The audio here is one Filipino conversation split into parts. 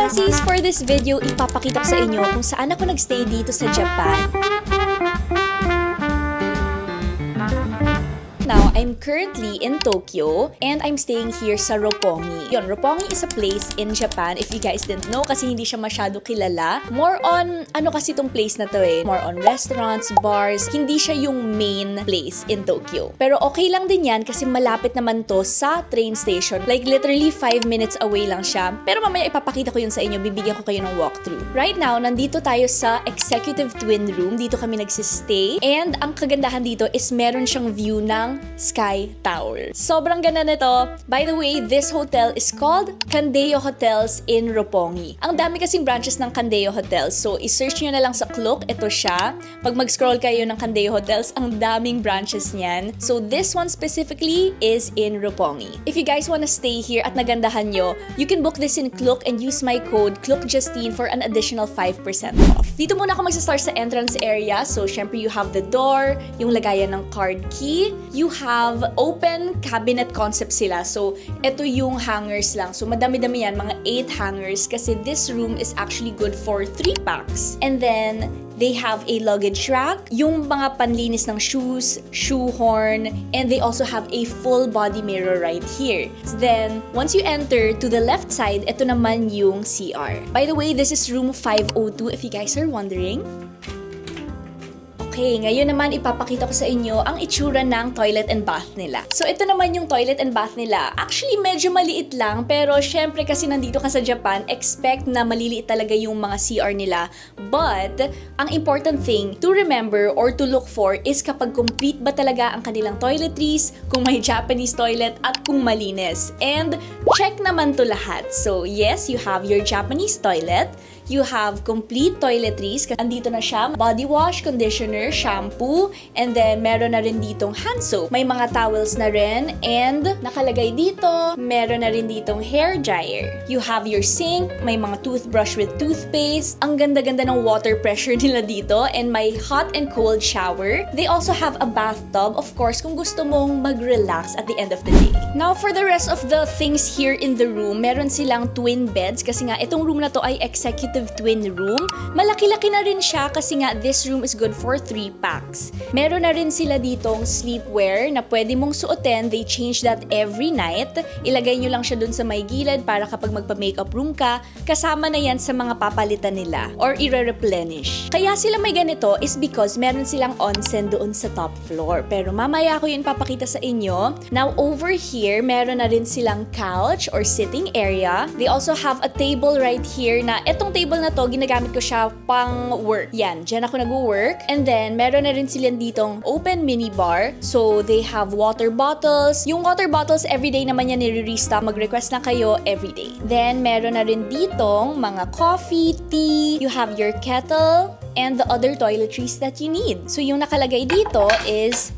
Sassies, for this video, ipapakita ko sa inyo kung saan ako nagstay dito sa Japan. Now, I'm currently in Tokyo and I'm staying here sa Roppongi. Yun, Roppongi is a place in Japan if you guys didn't know kasi hindi siya masyado kilala. More on, ano kasi tong place na to eh? More on restaurants, bars. Hindi siya yung main place in Tokyo. Pero okay lang din yan kasi malapit naman to sa train station. Like literally 5 minutes away lang siya. Pero mamaya ipapakita ko yun sa inyo. Bibigyan ko kayo ng walkthrough. Right now, nandito tayo sa Executive Twin Room. Dito kami nagsistay. And ang kagandahan dito is meron siyang view ng Sky Tower. Sobrang ganda nito. By the way, this hotel is called Kandeyo Hotels in Roppongi. Ang dami kasing branches ng Kandeyo Hotels. So, isearch nyo na lang sa Klook. Ito siya. Pag mag-scroll kayo ng Kandeyo Hotels, ang daming branches niyan. So, this one specifically is in Roppongi. If you guys wanna stay here at nagandahan nyo, you can book this in Klook and use my code KLOOKJUSTINE for an additional 5% off. Dito muna ako mag-start sa entrance area. So, syempre, you have the door, yung lagayan ng card key. You have open cabinet concept sila. So, ito yung hangers lang. So, madami-dami yan, mga 8 hangers kasi this room is actually good for 3 packs. And then, they have a luggage rack, yung mga panlinis ng shoes, shoehorn, and they also have a full body mirror right here. Then, once you enter to the left side, ito naman yung CR. By the way, this is room 502 if you guys are wondering. Okay, ngayon naman ipapakita ko sa inyo ang itsura ng toilet and bath nila. So, ito naman yung toilet and bath nila. Actually, medyo maliit lang, pero syempre kasi nandito ka sa Japan, expect na maliliit talaga yung mga CR nila. But, ang important thing to remember or to look for is kapag complete ba talaga ang kanilang toiletries, kung may Japanese toilet, at kung malinis. And, check naman to lahat. So, yes, you have your Japanese toilet. You have complete toiletries. Andito na siya, body wash, conditioner, shampoo, and then meron na rin ditong hand soap. May mga towels na rin, and nakalagay dito, meron na rin ditong hair dryer. You have your sink, may mga toothbrush with toothpaste. Ang ganda-ganda ng water pressure nila dito, and may hot and cold shower. They also have a bathtub, of course, kung gusto mong mag-relax at the end of the day. Now, for the rest of the things here in the room, meron silang twin beds, kasi nga itong room na to ay executive twin room. Malaki-laki na rin siya kasi nga this room is good for 3 packs. Meron na rin sila ditong sleepwear na pwede mong suotin. They change that every night. Ilagay nyo lang siya dun sa may gilid para kapag magpa-makeup room ka, kasama na yan sa mga papalitan nila or i-replenish. Kaya sila may ganito is because meron silang onsen doon sa top floor. Pero mamaya ko yun papakita sa inyo. Now over here, meron na rin silang couch or sitting area. They also have a table right here na etong table na to, ginagamit ko siya pang work. Yan, dyan ako nag-work. And then, meron na rin silang ditong open mini bar. So, they have water bottles. Yung water bottles, everyday naman yan nire-restock. Mag-request na kayo everyday. Then, meron na rin ditong mga coffee, tea. You have your kettle and the other toiletries that you need. So, yung nakalagay dito is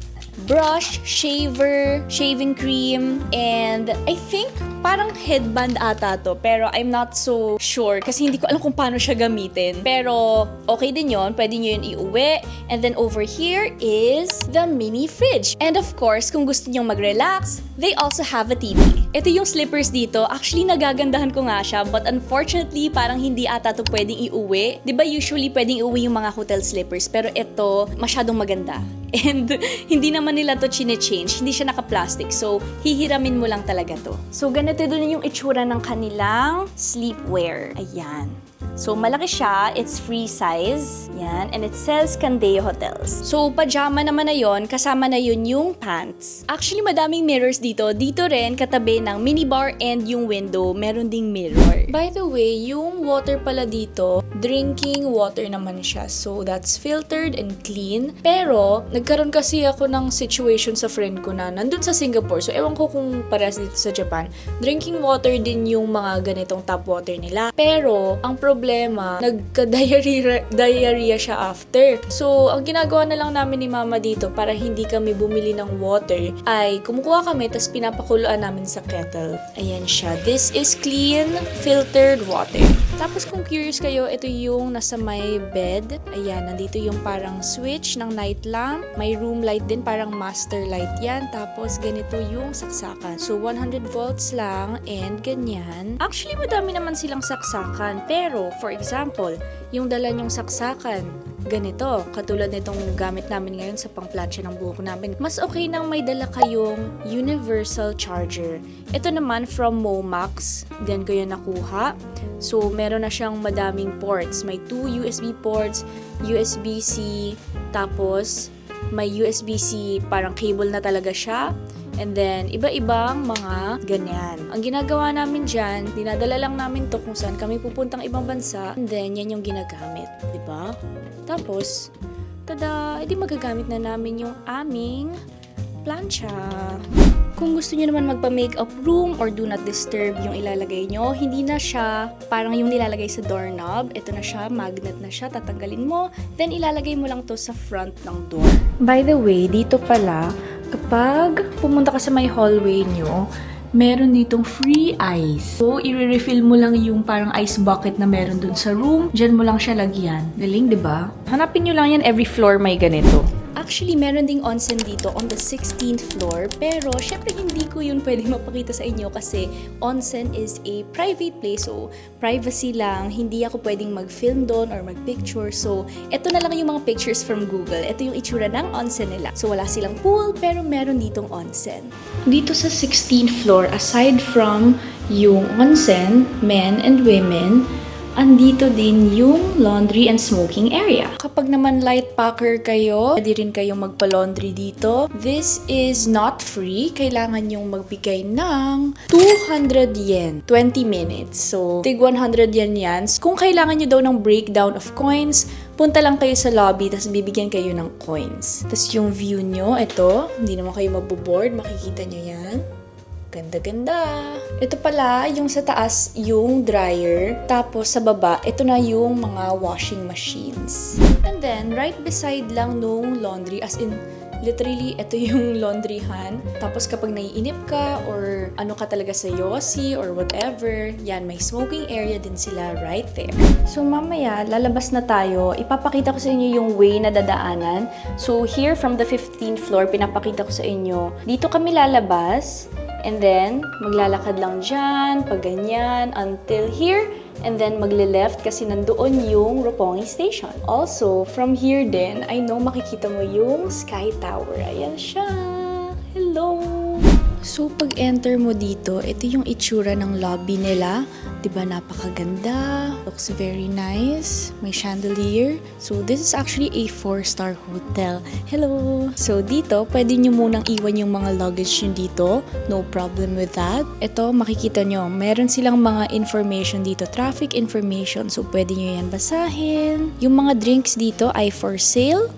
brush, shaver, shaving cream, and I think parang headband ata to, pero I'm not so sure kasi hindi ko alam kung paano siya gamitin. Pero okay din yon, pwede nyo yun iuwi. And then over here is the mini fridge. And of course, kung gusto nyo mag-relax, they also have a TV. Ito yung slippers dito. Actually, nagagandahan ko nga siya, but unfortunately, parang hindi ata to pwedeng iuwi. Diba usually pwedeng iuwi yung mga hotel slippers, pero ito, masyadong maganda. And hindi naman nila to chine-change. Hindi siya naka-plastic. So, hihiramin mo lang talaga to. So, ganito din yung itsura ng kanilang sleepwear. Ayan. So, malaki siya. It's free size. Yan. And it says Kandeyo Hotels. So, pajama naman na yon. Kasama na yun yung pants. Actually, madaming mirrors dito. Dito rin, katabi ng minibar and yung window, meron ding mirror. By the way, yung water pala dito, drinking water naman siya. So, that's filtered and clean. Pero, nagkaroon kasi ako ng situation sa friend ko na nandun sa Singapore. So, ewan ko kung parehas dito sa Japan. Drinking water din yung mga ganitong tap water nila. Pero, ang problema, nagka-diarrhea siya after. So, ang ginagawa na lang namin ni mama dito para hindi kami bumili ng water ay kumukuha kami tapos pinapakuluan namin sa kettle. Ayan siya. This is clean, filtered water. Tapos kung curious kayo, ito yung nasa may bed. Ayan, nandito yung parang switch ng night lamp. May room light din, parang master light yan. Tapos ganito yung saksakan. So 100 volts lang and ganyan. Actually, madami naman silang saksakan. Pero, for example, yung dala nyong saksakan, ganito, katulad nitong gamit namin ngayon sa pangplansya ng buhok namin. Mas okay nang may dala kayong universal charger. Ito naman from Momax, diyan ko yun nakuha. So, meron na siyang madaming ports. May 2 USB ports, USB-C, tapos may USB-C, parang cable na talaga siya. And then, iba-ibang mga ganyan. Ang ginagawa namin dyan, dinadala lang namin to kung saan kami pupuntang ibang bansa. And then, yan yung ginagamit. Diba? Tapos, tada, edi magagamit na namin yung aming plancha. Kung gusto nyo naman magpa-makeup room or do not disturb yung ilalagay nyo, hindi na siya parang yung nilalagay sa doorknob. Ito na siya, magnet na siya, tatanggalin mo. Then, ilalagay mo lang to sa front ng door. By the way, dito pala, kapag pumunta ka sa may hallway nyo, meron ditong free ice. So, i-refill mo lang yung parang ice bucket na meron dun sa room. Diyan mo lang siya lagyan. Galing, di ba? Hanapin nyo lang yan, every floor may ganito. Actually, meron ding onsen dito on the 16th floor. Pero, syempre hindi ko yun pwedeng mapakita sa inyo kasi onsen is a private place. So, privacy lang. Hindi ako pwedeng mag-film doon or mag-picture. So, eto na lang yung mga pictures from Google. Ito yung itsura ng onsen nila. So, wala silang pool, pero meron ditong onsen. Dito sa 16th floor, aside from yung onsen, men and women, andito din yung laundry and smoking area. Kapag naman light packer kayo, pwede rin kayong magpa-laundry dito. This is not free. Kailangan yung magbigay ng 200 yen, 20 minutes. So, tig 100 yen yan. Kung kailangan nyo daw ng breakdown of coins, punta lang kayo sa lobby, tapos bibigyan kayo ng coins. Tapos yung view nyo, ito, hindi naman kayo maboboard, makikita nyo yan. Ganda-ganda. Ito pala, yung sa taas, yung dryer. Tapos sa baba, ito na yung mga washing machines. And then, right beside lang nung laundry, as in, literally, ito yung laundryhan. Tapos kapag naiinip ka or ano ka talaga sa yosi or whatever, yan, may smoking area din sila right there. So mamaya, lalabas na tayo. Ipapakita ko sa inyo yung way na dadaanan. So here from the 15th floor, pinapakita ko sa inyo. Dito kami lalabas. And then, maglalakad lang dyan, pag ganyan, until here. And then, magle-left kasi nandoon yung Roppongi Station. Also, from here din, I know makikita mo yung Sky Tower. Ayan siya. Hello! So, pag enter mo dito, ito yung itsura ng lobby nila. Diba, napakaganda. Looks very nice. May chandelier. So, this is actually a 4-star hotel. Hello! So, dito, pwede nyo munang iwan yung mga luggage nyo dito. No problem with that. Ito, makikita nyo, meron silang mga information dito. Traffic information. So, pwede nyo yan basahin. Yung mga drinks dito ay for sale.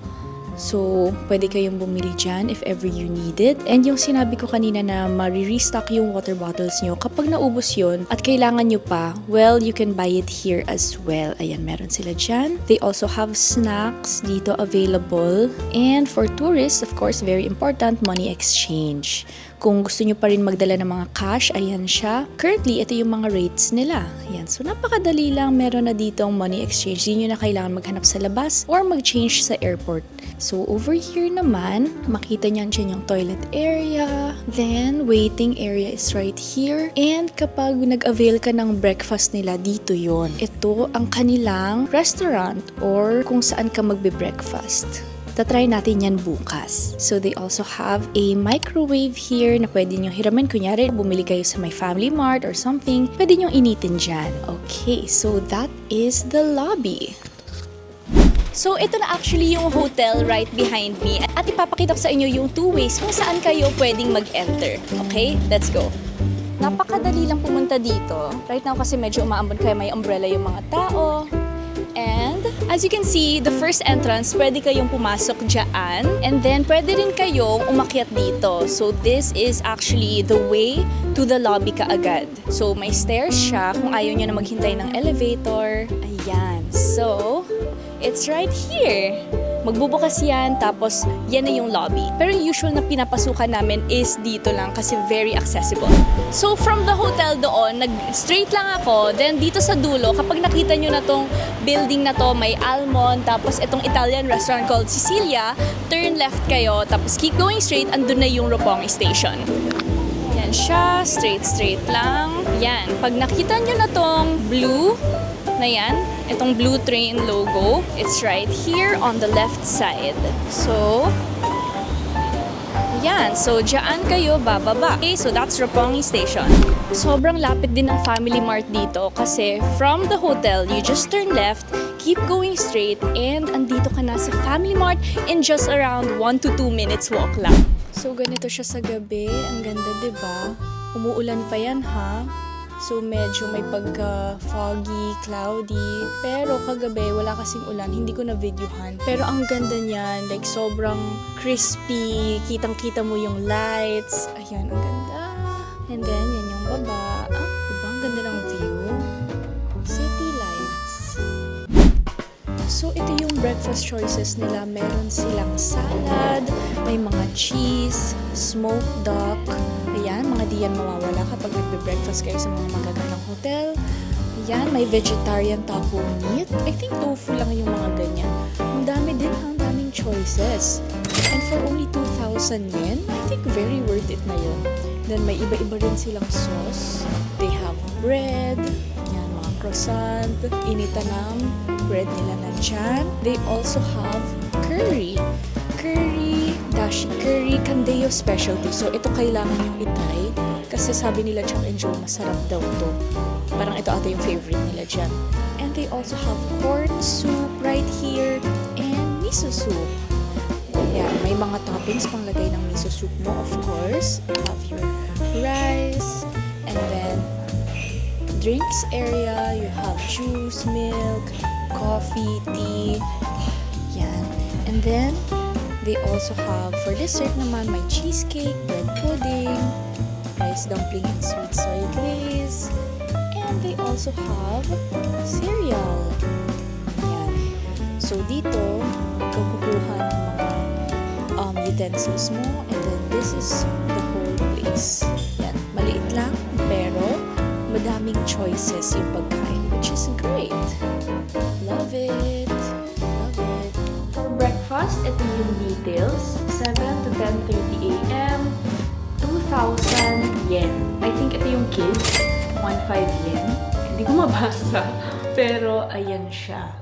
So, pwede kayong bumili dyan if ever you need it. And yung sinabi ko kanina na ma-restock yung water bottles nyo, kapag naubos yun at kailangan nyo pa, well, you can buy it here as well. Ayan, meron sila dyan. They also have snacks dito available. And for tourists, of course, very important, money exchange. Kung gusto nyo pa rin magdala ng mga cash, ayan siya. Currently, ito yung mga rates nila. Ayan. So, napakadali lang. Meron na dito ang money exchange. Hindi nyo na kailangan maghanap sa labas or mag-change sa airport. So, over here naman, makita nyo dyan yung toilet area. Then, waiting area is right here. And kapag nag-avail ka ng breakfast nila, dito yon. Ito ang kanilang restaurant or kung saan ka magbe-breakfast. Tatry natin yan bukas. So, they also have a microwave here na pwede nyo hiramin. Kunyari, bumili kayo sa my Family Mart or something, pwede nyo initin dyan. Okay, so that is the lobby. So, ito na actually yung hotel right behind me. At ipapakita ko sa inyo yung 2 ways kung saan kayo pwedeng mag-enter. Okay, let's go. Napakadali lang pumunta dito. Right now kasi medyo umaambon kaya may umbrella yung mga tao. And as you can see, the first entrance, pwede kayong pumasok dyan. And then, pwede rin kayong umakyat dito. So, this is actually the way to the lobby kaagad. So, may stairs siya kung ayaw nyo na maghintay ng elevator. Ayan. So, it's right here. Magbubukas yan, tapos yan na yung lobby. Pero yung usual na pinapasukan namin is dito lang kasi very accessible. So from the hotel doon, nag-straight lang ako. Then dito sa dulo, kapag nakita nyo na tong building building na to, may Almond, tapos itong Italian restaurant called Sicilia. Turn left kayo, tapos keep going straight, andun na yung Roppongi Station. Yan siya, straight lang. Yan, pag nakita nyo na tong blue na yan, itong blue train logo, it's right here on the left side. So, yan. So, dyan kayo bababa. Okay, so that's Roppongi Station. Sobrang lapit din ng Family Mart dito kasi from the hotel, you just turn left, keep going straight, and andito ka na sa Family Mart in just around 1 to 2 minutes walk lang. So, ganito siya sa gabi. Ang ganda, diba? Umuulan pa yan, ha? So, medyo may pagka-foggy, cloudy. Pero kagabi, wala kasing ulan. Hindi ko na-videohan. Pero ang ganda niyan. Like, sobrang crispy. Kitang-kita mo yung lights. Ayan, ang ganda. And then, yan yung baba. Diba? Ang ganda ng view. City lights. So, ito yung breakfast choices nila. Meron silang salad, may mga cheese, smoked duck. Ayan, mga di yan mawawala kapag nagbe-breakfast kayo sa mga magagandang hotel. Ayan, may vegetarian taco meat. I think tofu lang yung mga ganyan. Ang dami din, ang daming choices. And for only 2,000 yen, I think very worth it na yun. Then may iba-iba rin silang sauce. They have bread, ayan, mga croissant, initan ng bread nila na dyan. They also have curry. Dashi curry, Candeo specialty. So, ito kailangan yung itry. Kasi sabi nila Chuck and Joe, masarap daw to. Parang ito ata yung favorite nila dyan. And they also have corn soup right here and miso soup. Yeah, may mga toppings pang lagay ng miso soup mo, of course. You have your rice, and then drinks area, you have juice, milk, coffee, tea. Yan. And then, they also have, for dessert naman, may cheesecake, bread pudding, rice dumpling and sweet soy glaze, and they also have cereal. Yan. So, dito, ikaw kukuha ng mga utensils mo, and then this is the whole place. Yan. Maliit lang, pero madaming choices yung pagkain, which is great. Love it. Breakfast, ito yung details. 7 to 10:30 a.m. 2,000 yen. I think ito yung kids. 1,500 yen. Hindi ko mabasa. Pero, ayan siya.